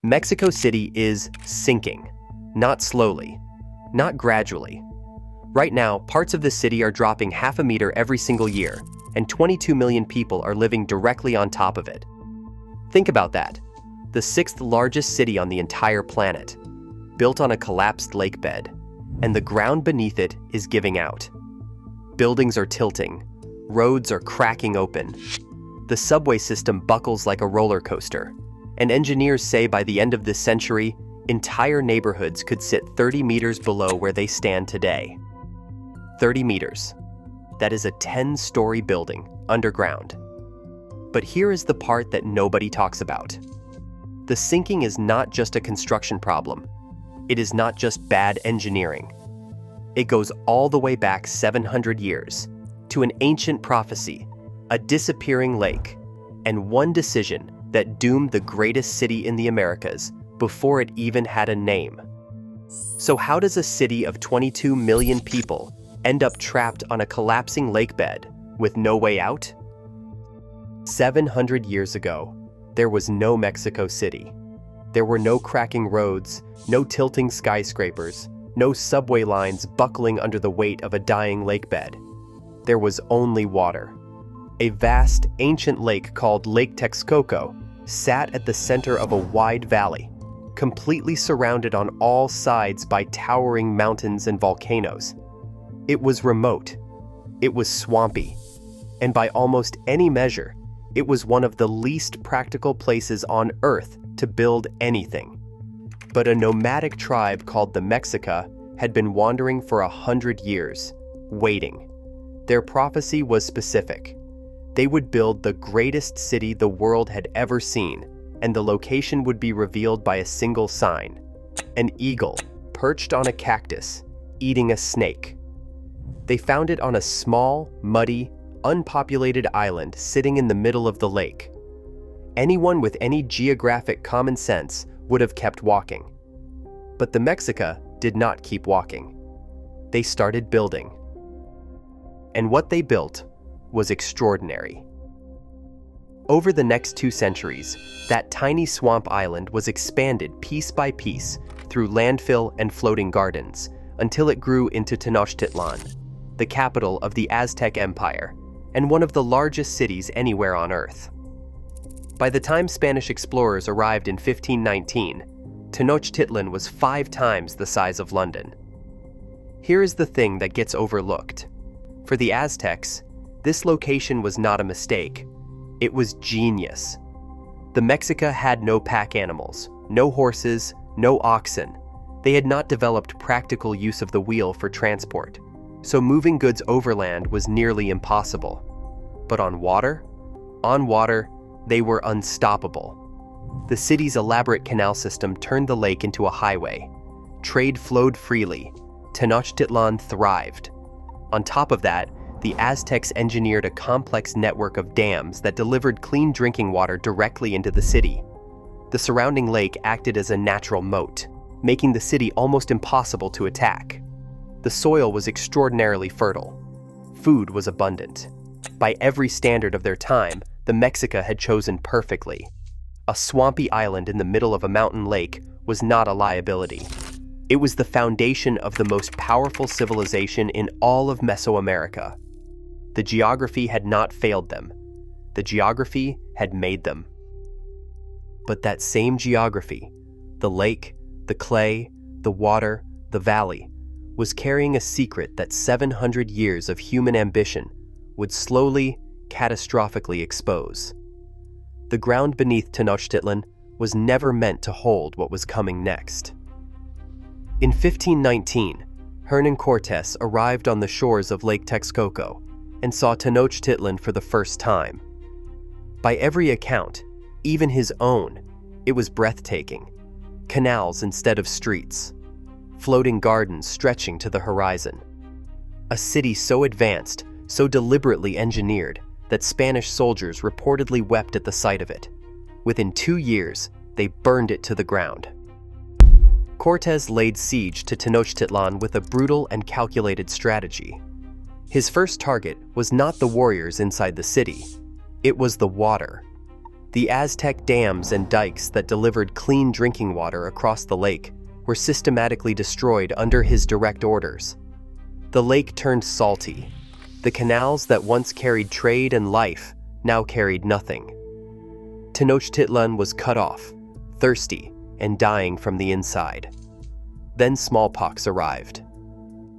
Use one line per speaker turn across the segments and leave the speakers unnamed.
Mexico City is sinking, not slowly, not gradually. Right now, parts of the city are dropping half a meter every single year, and 22 million people are living directly on top of it. Think about that. The sixth largest city on the entire planet, built on a collapsed lakebed, and the ground beneath it is giving out. Buildings are tilting, roads are cracking open. The subway system buckles like a roller coaster, and engineers say by the end of this century, entire neighborhoods could sit 30 meters below where they stand today. 30 meters. That is a 10-story building underground. But here is the part that nobody talks about. The sinking is not just a construction problem. It is not just bad engineering. It goes all the way back 700 years to an ancient prophecy, a disappearing lake, and one decision that doomed the greatest city in the Americas before it even had a name. So how does a city of 22 million people end up trapped on a collapsing lakebed with no way out? 700 years ago, there was no Mexico City. There were no cracking roads, no tilting skyscrapers, no subway lines buckling under the weight of a dying lakebed. There was only water. A vast, ancient lake called Lake Texcoco sat at the center of a wide valley, completely surrounded on all sides by towering mountains and volcanoes. It was remote. It was swampy. And by almost any measure, it was one of the least practical places on Earth to build anything. But a nomadic tribe called the Mexica had been wandering for 100 years, waiting. Their prophecy was specific. They would build the greatest city the world had ever seen, and the location would be revealed by a single sign: an eagle perched on a cactus, eating a snake. They found it on a small, muddy, unpopulated island sitting in the middle of the lake. Anyone with any geographic common sense would have kept walking. But the Mexica did not keep walking. They started building. And what they built was extraordinary. Over the next 2 centuries, that tiny swamp island was expanded piece by piece through landfill and floating gardens until it grew into Tenochtitlan, the capital of the Aztec Empire and one of the largest cities anywhere on Earth. By the time Spanish explorers arrived in 1519, Tenochtitlan was 5 times the size of London. Here is the thing that gets overlooked. For the Aztecs, this location was not a mistake. It was genius. The Mexica had no pack animals, no horses, no oxen. They had not developed practical use of the wheel for transport, so moving goods overland was nearly impossible. But on water, they were unstoppable. The city's elaborate canal system turned the lake into a highway. Trade flowed freely. Tenochtitlan thrived. On top of that, the Aztecs engineered a complex network of dams that delivered clean drinking water directly into the city. The surrounding lake acted as a natural moat, making the city almost impossible to attack. The soil was extraordinarily fertile. Food was abundant. By every standard of their time, the Mexica had chosen perfectly. A swampy island in the middle of a mountain lake was not a liability. It was the foundation of the most powerful civilization in all of Mesoamerica. The geography had not failed them. The geography had made them. But that same geography, the lake, the clay, the water, the valley, was carrying a secret that 700 years of human ambition would slowly, catastrophically expose. The ground beneath Tenochtitlan was never meant to hold what was coming next. In 1519, Hernan Cortes arrived on the shores of Lake Texcoco and saw Tenochtitlan for the first time. By every account, even his own, it was breathtaking. Canals instead of streets, floating gardens stretching to the horizon. A city so advanced, so deliberately engineered, that Spanish soldiers reportedly wept at the sight of it. Within 2 years, they burned it to the ground. Cortes laid siege to Tenochtitlan with a brutal and calculated strategy. His first target was not the warriors inside the city. It was the water. The Aztec dams and dikes that delivered clean drinking water across the lake were systematically destroyed under his direct orders. The lake turned salty. The canals that once carried trade and life now carried nothing. Tenochtitlan was cut off, thirsty, and dying from the inside. Then smallpox arrived,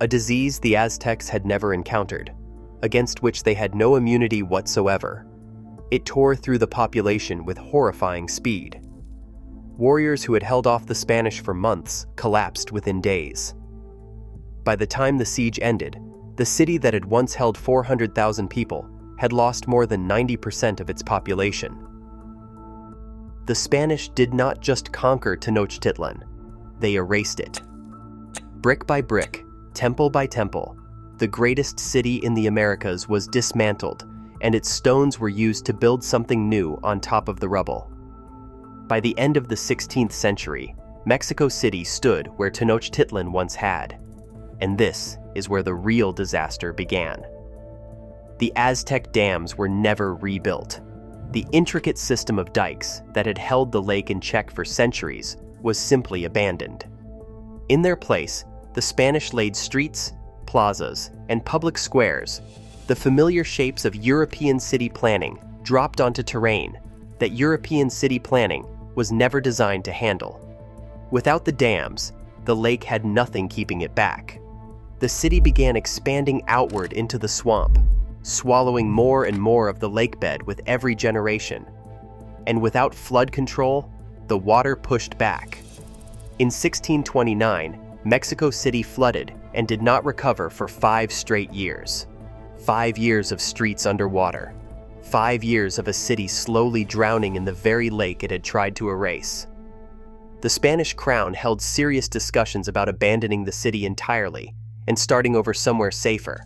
a disease the Aztecs had never encountered, against which they had no immunity whatsoever. It tore through the population with horrifying speed. Warriors who had held off the Spanish for months collapsed within days. By the time the siege ended, the city that had once held 400,000 people had lost more than 90% of its population. The Spanish did not just conquer Tenochtitlan, they erased it. Brick by brick, temple by temple, the greatest city in the Americas was dismantled, and its stones were used to build something new on top of the rubble. By the end of the 16th century, Mexico City stood where Tenochtitlan once had, and this is where the real disaster began. The Aztec dams were never rebuilt. The intricate system of dikes that had held the lake in check for centuries was simply abandoned. In their place, the Spanish laid streets, plazas, and public squares. The familiar shapes of European city planning dropped onto terrain that European city planning was never designed to handle. Without the dams, the lake had nothing keeping it back. The city began expanding outward into the swamp, swallowing more and more of the lakebed with every generation. And without flood control, the water pushed back. In 1629, Mexico City flooded and did not recover for 5 straight years. 5 years of streets underwater. 5 years of a city slowly drowning in the very lake it had tried to erase. The Spanish crown held serious discussions about abandoning the city entirely and starting over somewhere safer.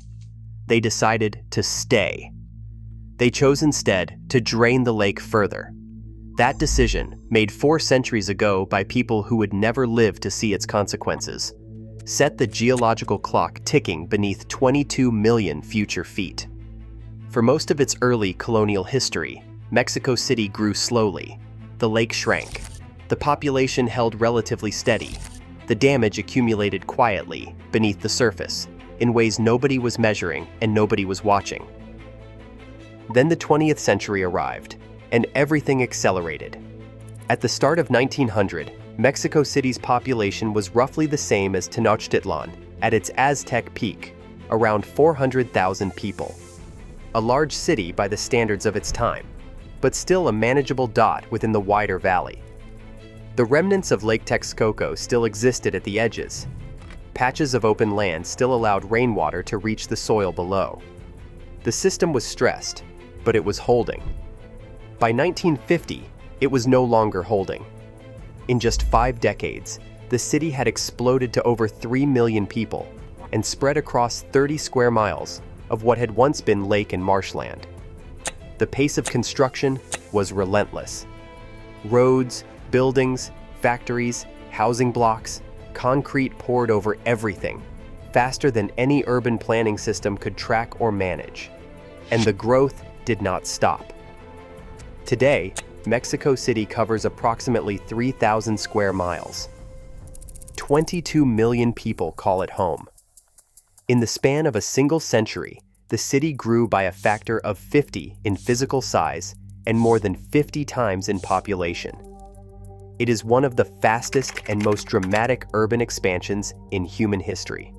They decided to stay. They chose instead to drain the lake further. That decision, made 4 centuries ago by people who would never live to see its consequences, set the geological clock ticking beneath 22 million future feet. For most of its early colonial history, Mexico City grew slowly. The lake shrank. The population held relatively steady. The damage accumulated quietly beneath the surface, in ways nobody was measuring and nobody was watching. Then the 20th century arrived, and everything accelerated. At the start of 1900, Mexico City's population was roughly the same as Tenochtitlan at its Aztec peak, around 400,000 people. A large city by the standards of its time, but still a manageable dot within the wider valley. The remnants of Lake Texcoco still existed at the edges. Patches of open land still allowed rainwater to reach the soil below. The system was stressed, but it was holding. By 1950, it was no longer holding. In just 5 decades, the city had exploded to over 3 million people and spread across 30 square miles of what had once been lake and marshland. The pace of construction was relentless. Roads, buildings, factories, housing blocks, concrete poured over everything, faster than any urban planning system could track or manage. And the growth did not stop. Today, Mexico City covers approximately 3,000 square miles. 22 million people call it home. In the span of a single century, the city grew by a factor of 50 in physical size and more than 50 times in population. It is one of the fastest and most dramatic urban expansions in human history,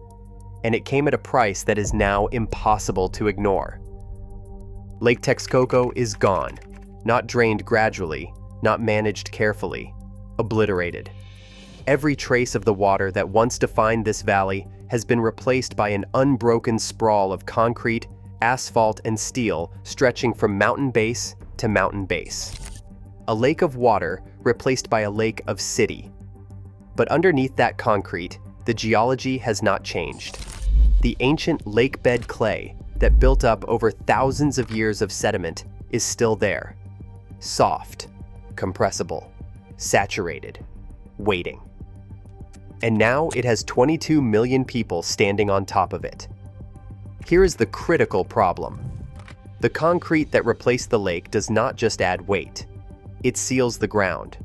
and it came at a price that is now impossible to ignore. Lake Texcoco is gone, not drained gradually, not managed carefully, obliterated. Every trace of the water that once defined this valley has been replaced by an unbroken sprawl of concrete, asphalt, and steel stretching from mountain base to mountain base. A lake of water replaced by a lake of city. But underneath that concrete, the geology has not changed. The ancient lakebed clay that built up over thousands of years of sediment is still there. Soft, compressible, saturated, waiting. And now it has 22 million people standing on top of it. Here is the critical problem. The concrete that replaced the lake does not just add weight. It seals the ground.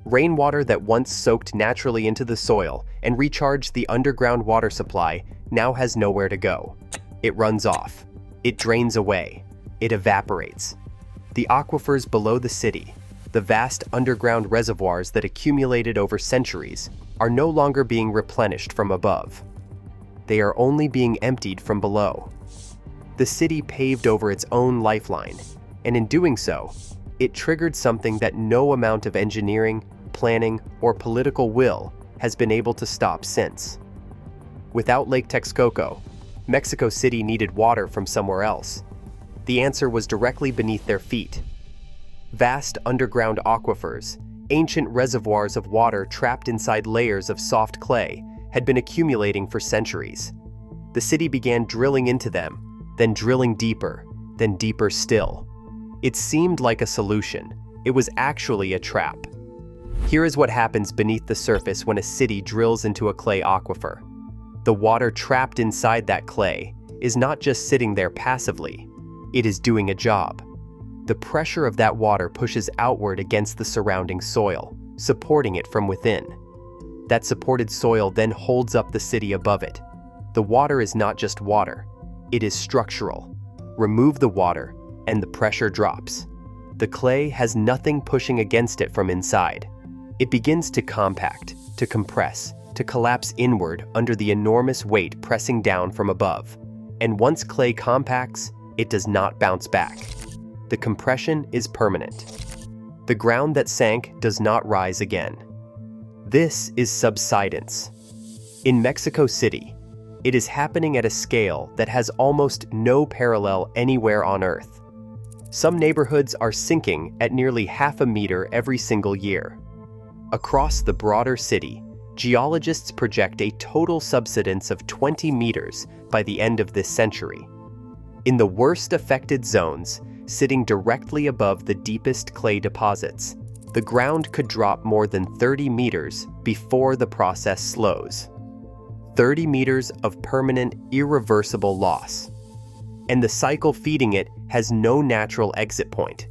Rainwater that once soaked naturally into the soil and recharged the underground water supply now has nowhere to go. It runs off. It drains away. It evaporates. The aquifers below the city, the vast underground reservoirs that accumulated over centuries, are no longer being replenished from above. They are only being emptied from below. The city paved over its own lifeline, and in doing so, it triggered something that no amount of engineering, planning, or political will has been able to stop since. Without Lake Texcoco, Mexico City needed water from somewhere else. The answer was directly beneath their feet. Vast underground aquifers, ancient reservoirs of water trapped inside layers of soft clay, had been accumulating for centuries. The city began drilling into them, then drilling deeper, then deeper still. It seemed like a solution. It was actually a trap. Here is what happens beneath the surface when a city drills into a clay aquifer. The water trapped inside that clay is not just sitting there passively. It is doing a job. The pressure of that water pushes outward against the surrounding soil, supporting it from within. That supported soil then holds up the city above it. The water is not just water. It is structural. Remove the water, and the pressure drops. The clay has nothing pushing against it from inside. It begins to compact, to compress, to collapse inward under the enormous weight pressing down from above. And once clay compacts, it does not bounce back. The compression is permanent. The ground that sank does not rise again. This is subsidence. In Mexico City, it is happening at a scale that has almost no parallel anywhere on Earth. Some neighborhoods are sinking at nearly half a meter every single year. Across the broader city, geologists project a total subsidence of 20 meters by the end of this century. In the worst affected zones, sitting directly above the deepest clay deposits, the ground could drop more than 30 meters before the process slows. 30 meters of permanent, irreversible loss. And the cycle feeding it has no natural exit point.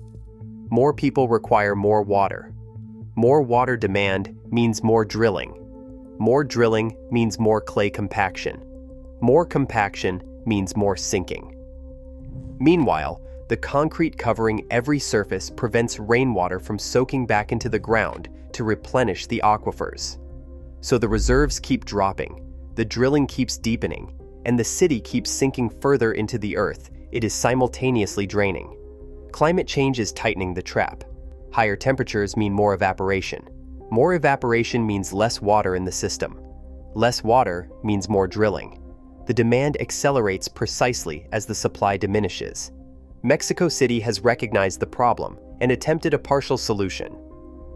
More people require more water. More water demand means more drilling. More drilling means more clay compaction. More compaction means more sinking. Meanwhile, the concrete covering every surface prevents rainwater from soaking back into the ground to replenish the aquifers. So the reserves keep dropping, the drilling keeps deepening, and the city keeps sinking further into the earth. It is simultaneously draining. Climate change is tightening the trap. Higher temperatures mean more evaporation. More evaporation means less water in the system. Less water means more drilling. The demand accelerates precisely as the supply diminishes. Mexico City has recognized the problem and attempted a partial solution.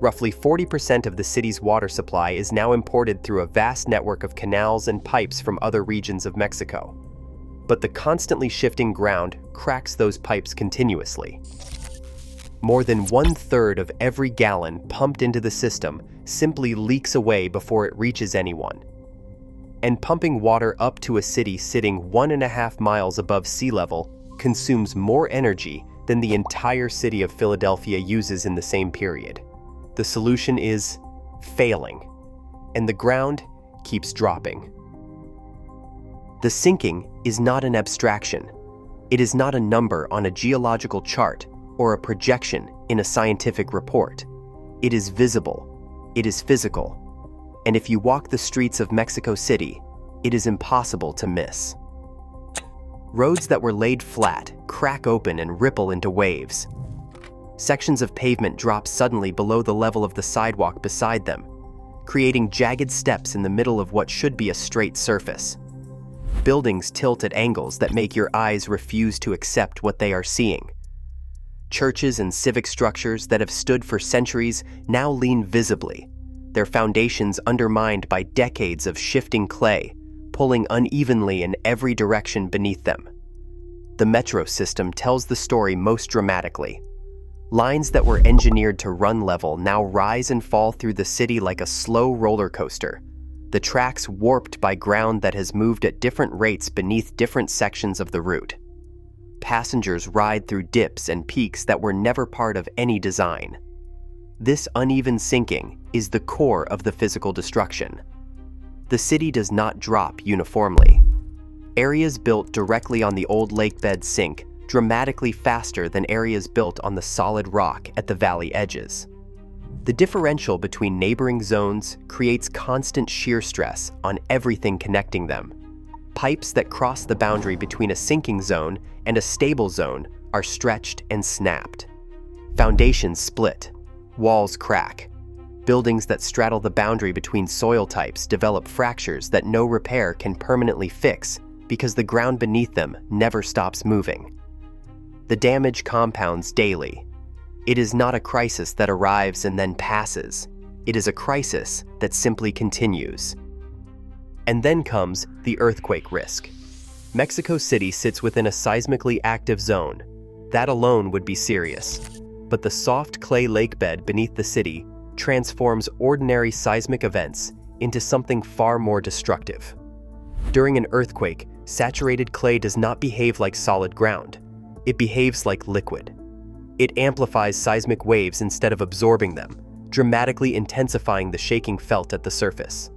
Roughly 40% of the city's water supply is now imported through a vast network of canals and pipes from other regions of Mexico. But the constantly shifting ground cracks those pipes continuously. More than 1/3 of every gallon pumped into the system simply leaks away before it reaches anyone. And pumping water up to a city sitting 1.5 miles above sea level consumes more energy than the entire city of Philadelphia uses in the same period. The solution is failing, and the ground keeps dropping. The sinking is not an abstraction. It is not a number on a geological chart or a projection in a scientific report. It is visible. It is physical. And if you walk the streets of Mexico City, it is impossible to miss. Roads that were laid flat crack open and ripple into waves. Sections of pavement drop suddenly below the level of the sidewalk beside them, creating jagged steps in the middle of what should be a straight surface. Buildings tilt at angles that make your eyes refuse to accept what they are seeing. Churches and civic structures that have stood for centuries now lean visibly, their foundations undermined by decades of shifting clay, pulling unevenly in every direction beneath them. The metro system tells the story most dramatically. Lines that were engineered to run level now rise and fall through the city like a slow roller coaster, the tracks warped by ground that has moved at different rates beneath different sections of the route. Passengers ride through dips and peaks that were never part of any design. This uneven sinking is the core of the physical destruction. The city does not drop uniformly. Areas built directly on the old lakebed sink dramatically faster than areas built on the solid rock at the valley edges. The differential between neighboring zones creates constant shear stress on everything connecting them. Pipes that cross the boundary between a sinking zone and a stable zone are stretched and snapped. Foundations split, walls crack. Buildings that straddle the boundary between soil types develop fractures that no repair can permanently fix because the ground beneath them never stops moving. The damage compounds daily. It is not a crisis that arrives and then passes. It is a crisis that simply continues. And then comes the earthquake risk. Mexico City sits within a seismically active zone. That alone would be serious. But the soft clay lakebed beneath the city transforms ordinary seismic events into something far more destructive. During an earthquake, saturated clay does not behave like solid ground. It behaves like liquid. It amplifies seismic waves instead of absorbing them, dramatically intensifying the shaking felt at the surface.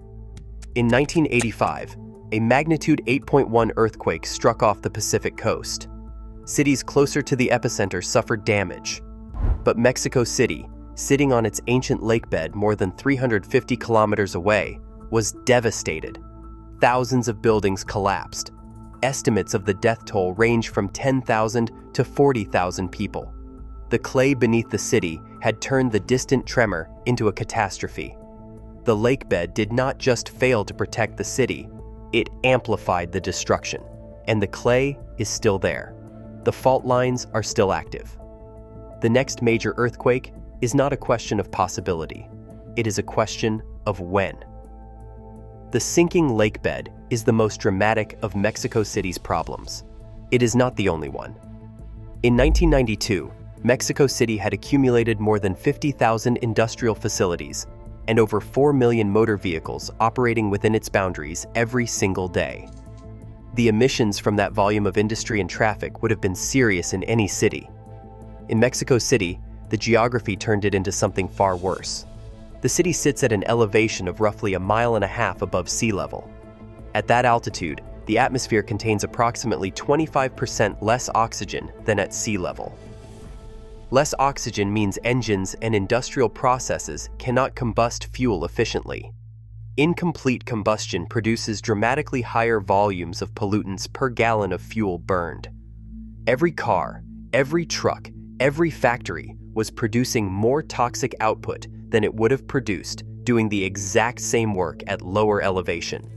In 1985, a magnitude 8.1 earthquake struck off the Pacific coast. Cities closer to the epicenter suffered damage. But Mexico City, sitting on its ancient lakebed more than 350 kilometers away, was devastated. Thousands of buildings collapsed. Estimates of the death toll range from 10,000 to 40,000 people. The clay beneath the city had turned the distant tremor into a catastrophe. The lakebed did not just fail to protect the city, it amplified the destruction. And the clay is still there. The fault lines are still active. The next major earthquake is not a question of possibility. It is a question of when. The sinking lakebed is the most dramatic of Mexico City's problems. It is not the only one. In 1992, Mexico City had accumulated more than 50,000 industrial facilities and over 4 million motor vehicles operating within its boundaries every single day. The emissions from that volume of industry and traffic would have been serious in any city. In Mexico City, the geography turned it into something far worse. The city sits at an elevation of roughly 1.5 miles above sea level. At that altitude, the atmosphere contains approximately 25% less oxygen than at sea level. Less oxygen means engines and industrial processes cannot combust fuel efficiently. Incomplete combustion produces dramatically higher volumes of pollutants per gallon of fuel burned. Every car, every truck, every factory was producing more toxic output than it would have produced doing the exact same work at lower elevation.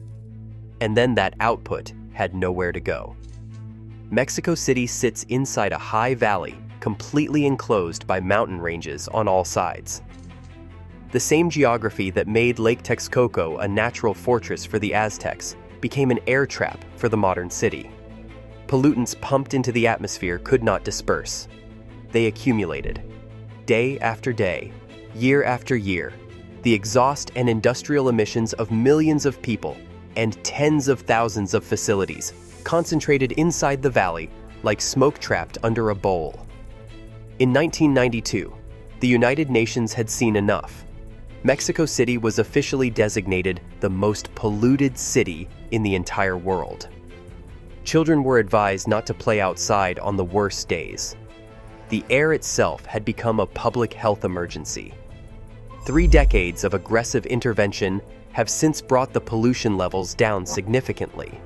And then that output had nowhere to go. Mexico City sits inside a high valley, completely enclosed by mountain ranges on all sides. The same geography that made Lake Texcoco a natural fortress for the Aztecs became an air trap for the modern city. Pollutants pumped into the atmosphere could not disperse. They accumulated. Day after day, year after year, the exhaust and industrial emissions of millions of people and tens of thousands of facilities concentrated inside the valley like smoke trapped under a bowl. In 1992, the United Nations had seen enough. Mexico City was officially designated the most polluted city in the entire world. Children were advised not to play outside on the worst days. The air itself had become a public health emergency. 3 decades of aggressive intervention have since brought the pollution levels down significantly.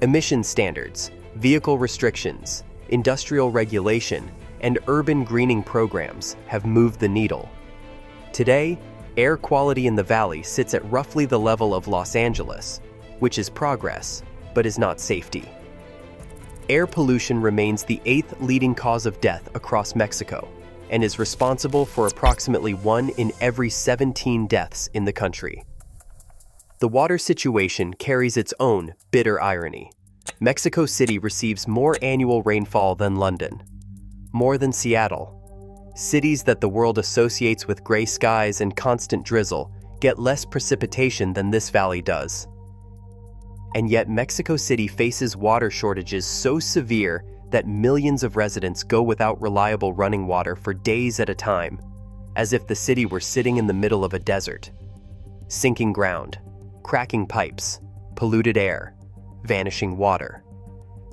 Emission standards, vehicle restrictions, industrial regulation, and urban greening programs have moved the needle. Today, air quality in the valley sits at roughly the level of Los Angeles, which is progress, but is not safety. Air pollution remains the 8th leading cause of death across Mexico and is responsible for approximately 1 in every 17 deaths in the country. The water situation carries its own bitter irony. Mexico City receives more annual rainfall than London, more than Seattle. Cities that the world associates with gray skies and constant drizzle get less precipitation than this valley does. And yet Mexico City faces water shortages so severe that millions of residents go without reliable running water for days at a time. as if the city were sitting in the middle of a desert. Sinking ground, cracking pipes, polluted air, vanishing water.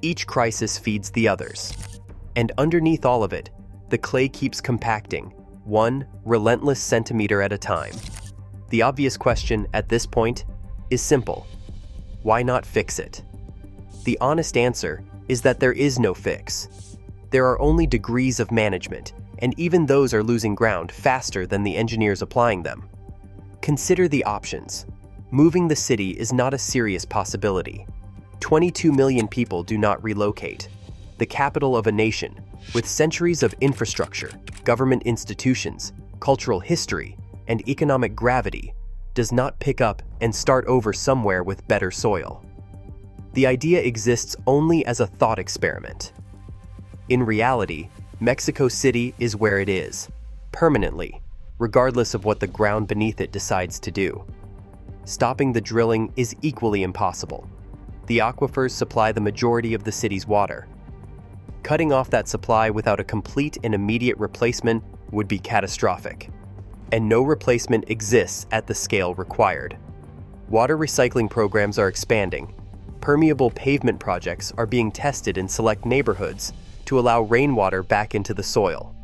Each crisis feeds the others. And underneath all of it, the clay keeps compacting, one relentless centimeter at a time. The obvious question at this point is simple. Why not fix it? The honest answer is that there is no fix. There are only degrees of management, and even those are losing ground faster than the engineers applying them. Consider the options. Moving the city is not a serious possibility. 22 million people do not relocate. The capital of a nation, with centuries of infrastructure, government institutions, cultural history, and economic gravity, does not pick up and start over somewhere with better soil. The idea exists only as a thought experiment. In reality, Mexico City is where it is, permanently, regardless of what the ground beneath it decides to do. Stopping the drilling is equally impossible. The aquifers supply the majority of the city's water. Cutting off that supply without a complete and immediate replacement would be catastrophic. And no replacement exists at the scale required. Water recycling programs are expanding. Permeable pavement projects are being tested in select neighborhoods to allow rainwater back into the soil.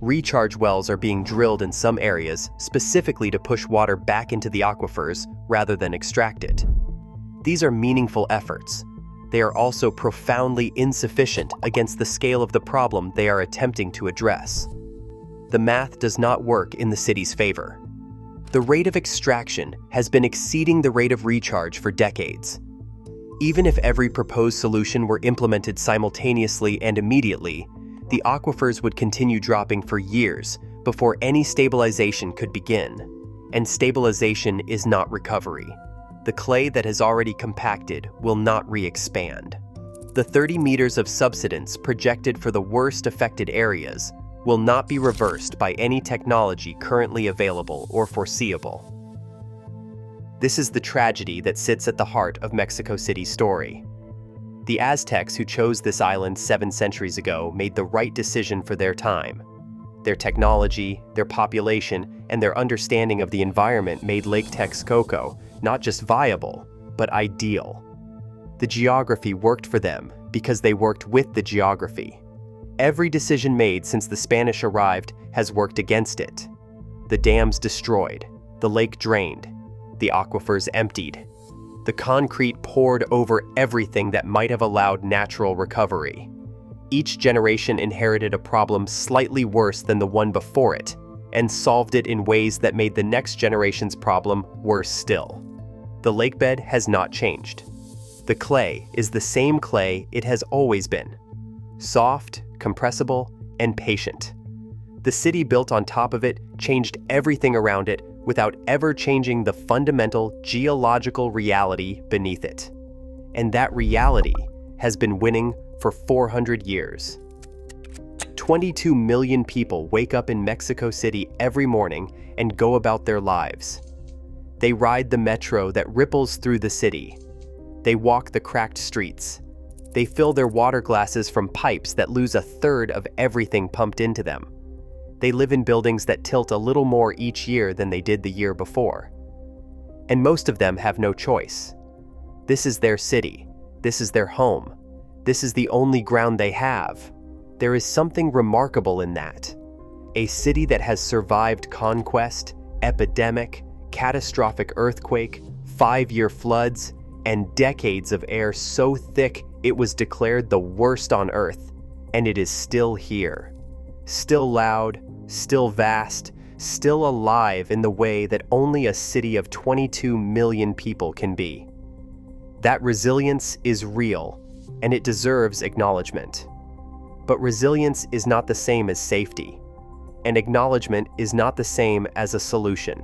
Recharge wells are being drilled in some areas specifically to push water back into the aquifers rather than extract it. These are meaningful efforts. They are also profoundly insufficient against the scale of the problem they are attempting to address. The math does not work in the city's favor. The rate of extraction has been exceeding the rate of recharge for decades. Even if every proposed solution were implemented simultaneously and immediately, the aquifers would continue dropping for years before any stabilization could begin. And stabilization is not recovery. The clay that has already compacted will not re-expand. The 30 meters of subsidence projected for the worst affected areas will not be reversed by any technology currently available or foreseeable. This is the tragedy that sits at the heart of Mexico City's story. The Aztecs who chose this island 7 centuries ago made the right decision for their time. Their technology, their population, and their understanding of the environment made Lake Texcoco not just viable, but ideal. The geography worked for them because they worked with the geography. Every decision made since the Spanish arrived has worked against it. The dams destroyed, the lake drained, the aquifers emptied. The concrete poured over everything that might have allowed natural recovery. Each generation inherited a problem slightly worse than the one before it, and solved it in ways that made the next generation's problem worse still. The lakebed has not changed. The clay is the same clay it has always been. Soft, compressible, and patient. The city built on top of it changed everything around it without ever changing the fundamental geological reality beneath it. And that reality has been winning for 400 years. 22 million people wake up in Mexico City every morning and go about their lives. They ride the metro that ripples through the city. They walk the cracked streets. They fill their water glasses from pipes that lose 1/3 of everything pumped into them. They live in buildings that tilt a little more each year than they did the year before. And most of them have no choice. This is their city. This is their home. This is the only ground they have. There is something remarkable in that. A city that has survived conquest, epidemic, catastrophic earthquake, 5-year floods, and decades of air so thick it was declared the worst on Earth, and it is still here. Still loud, still vast, still alive in the way that only a city of 22 million people can be. That resilience is real, and it deserves acknowledgement. But resilience is not the same as safety, and acknowledgement is not the same as a solution.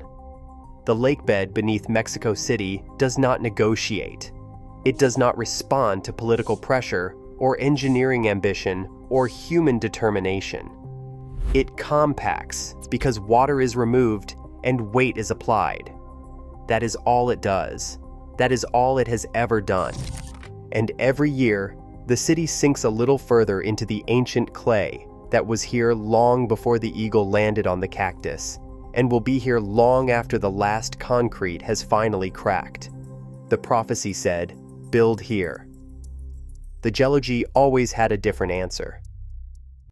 The lakebed beneath Mexico City does not negotiate. It does not respond to political pressure or engineering ambition or human determination. It compacts because water is removed and weight is applied. That is all it does. That is all it has ever done. And every year, the city sinks a little further into the ancient clay, that was here long before the eagle landed on the cactus, and will be here long after the last concrete has finally cracked. The prophecy said, "Build here." The geology always had a different answer.